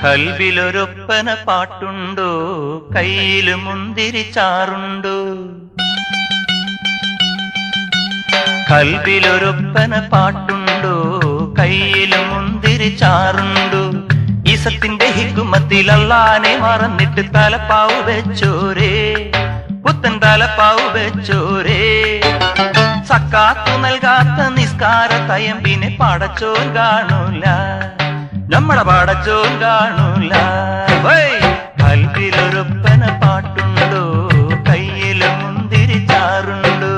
കൽവിലൊരൊപ്പന പാട്ടുണ്ടോ, കയ്യില് മുന്തിരി ചാറുണ്ടോ? കൽവിലൊരൊപ്പന പാട്ടുണ്ടോ, കയ്യില് മുന്തിരി ചാറുണ്ടോ? ഈസത്തിന്റെ ഹിക്കുമത്തിൽ അല്ലാനെ മറന്നിട്ട് തലപ്പാവ് വെച്ചോരേ, പുത്തൻ തലപ്പാവ് വെച്ചോരേ. സക്കാത്തു നൽകാത്ത നിസ്കാര തയമ്പിനെ പടച്ചോൻ കാണൂല, നമ്മുടെ പടച്ചോൻ കാണൂല. കൽവിലൊരൊപ്പന പാട്ടുണ്ടോ, കയ്യില് മുന്തിരി ചാറുണ്ടോ?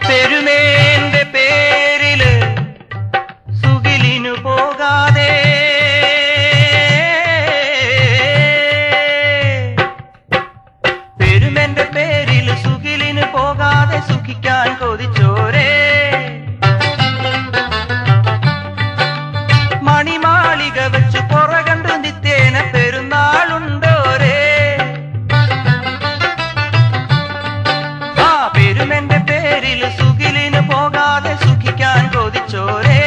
പെരുമേന്റെ പേരില് സുഖിലിനു പോകാതെ, പെരുമേന്റെ പേരില് സുഖിലിനു പോകാതെ സുഖിക്കാൻ കൊതിച്ചോരേ. മണിമാളിക വെച്ചു പുറകണ്ടു നിത്യേന പെരുന്നാളുണ്ടോരേ. ആ പെരുമേന്റെ പേരില് സുഖിലിന് പോകാതെ സുഖിക്കാൻ കൊതിച്ചോരേ.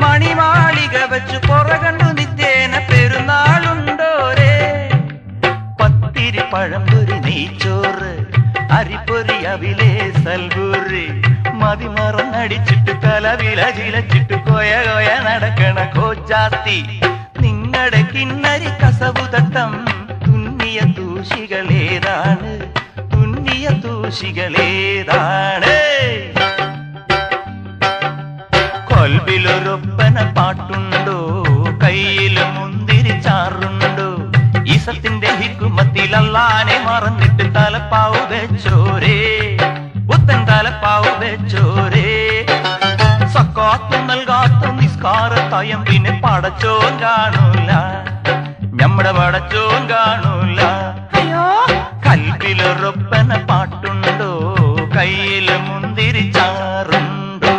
മണിമാളിക വെച്ചു പുറകണ്ടു നിത്യേന പെരുന്നാളുണ്ടോരേ. പത്തിരി പഴംപൊരി നെയ്ച്ചോറ്, അരിപ്പൊരി അവിലേ സൽബൂറി, മതിമറന്നടിച്ചിട്ട് തലവില ചിലച്ചിട്ട് കൊയ കൊയ നടക്കണ കോച്ചാത്തി. നിങ്ങളുടെ കിന്നരി കസവുതട്ടം തുന്നിയ തൂശികളേതാണ്, തുന്നിയ തൂശികളേതാണ്? കൽവിലൊരൊപ്പന പാട്ടുണ്ടോ, കയ്യില് മുന്തിരി ചാറുണ്ടോ? ഈസത്തിന്റെ ഹിക്കുമത്തിൽ അല്ലാനെ മറന്നിട്ട് തലപ്പാവ് വെച്ചോരേ, പുത്തൻ തലപ്പാവ് വെച്ചോരേ. സക്കാത്ത് നൽകാത്ത നിസ്കാര തയമ്പിനെ പടച്ചോൻ കാണൂല, നമ്മുടെ പടച്ചോൻ കാണൂല. കൽവിലൊരൊപ്പന പാട്ടുണ്ടോ, കയ്യില് മുന്തിരി ചാറുണ്ടോ?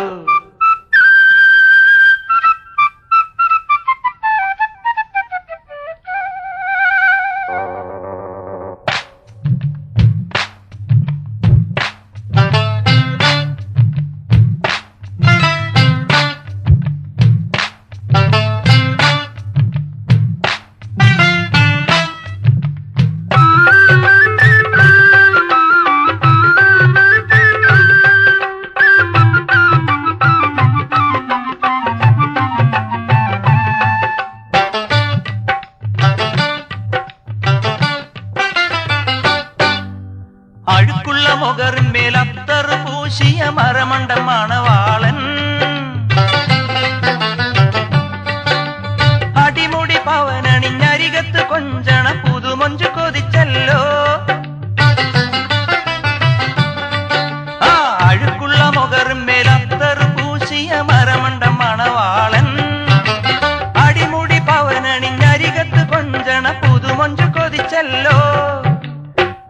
അഴുക്കുള്ള മുഖറിന്മേൽ അത്തറ് പൂശിയ മരമണ്ട മണവാളൻ, അടിമുടി പവനണിഞ്ഞരികത്ത് കൊഞ്ചണ പുതുമൊഞ്ചു കൊതിച്ചല്ലോ. ആ അഴുക്കുള്ള മുഖറിന്മേൽ അത്തറ് പൂശിയ മരമണ്ട മണവാളൻ, അടിമുടി പവനണിഞ്ഞരികത്ത് കൊഞ്ചണ പുതുമൊഞ്ചു കൊതിച്ചല്ലോ.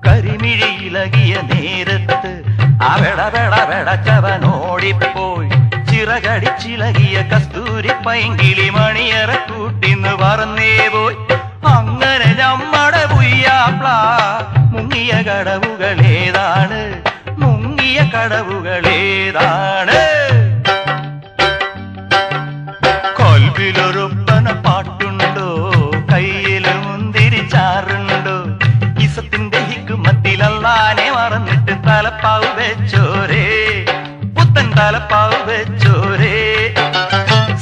കരിമിഴിയിലകിയ നേരത്ത് അവടവടവടച്ചവനോടിപ്പോയി, ചിറകടിച്ചിലകിയ കസ്തൂരി പൈങ്കിളി മണിയറ കൂട്ടിന്ന് പറന്നേ പോയി. അങ്ങനെ നമ്മടെ പുയ്യാപ്ല മുങ്ങിയ കടവുകളേതാണ്, മുങ്ങിയ കടവുകളേതാണ്? കൽവിലൊരൊപ്പന പാട്ടുണ്ടോ, കയ്യില് മുന്തിരി ചാറുണ്ടോ? ഈസത്തിന്റെ ഹിക്കുമത്തിൽ അല്ലാനെ മറന്നിട്ട് തലപ്പാവ് വെച്ചോരേ, പുത്തൻ തലപ്പാവ് വെച്ചോരേ.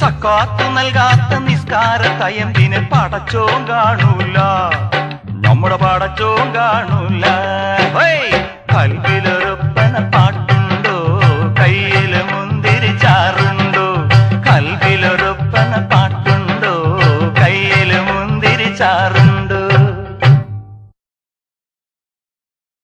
സക്കാത്തു നൽകാത്ത നിസ്കാര തയമ്പിനെ പടച്ചോൻ കാണൂല, നമ്മുടെ പടച്ചോൻ കാണൂല. കൽവിലൊരൊപ്പന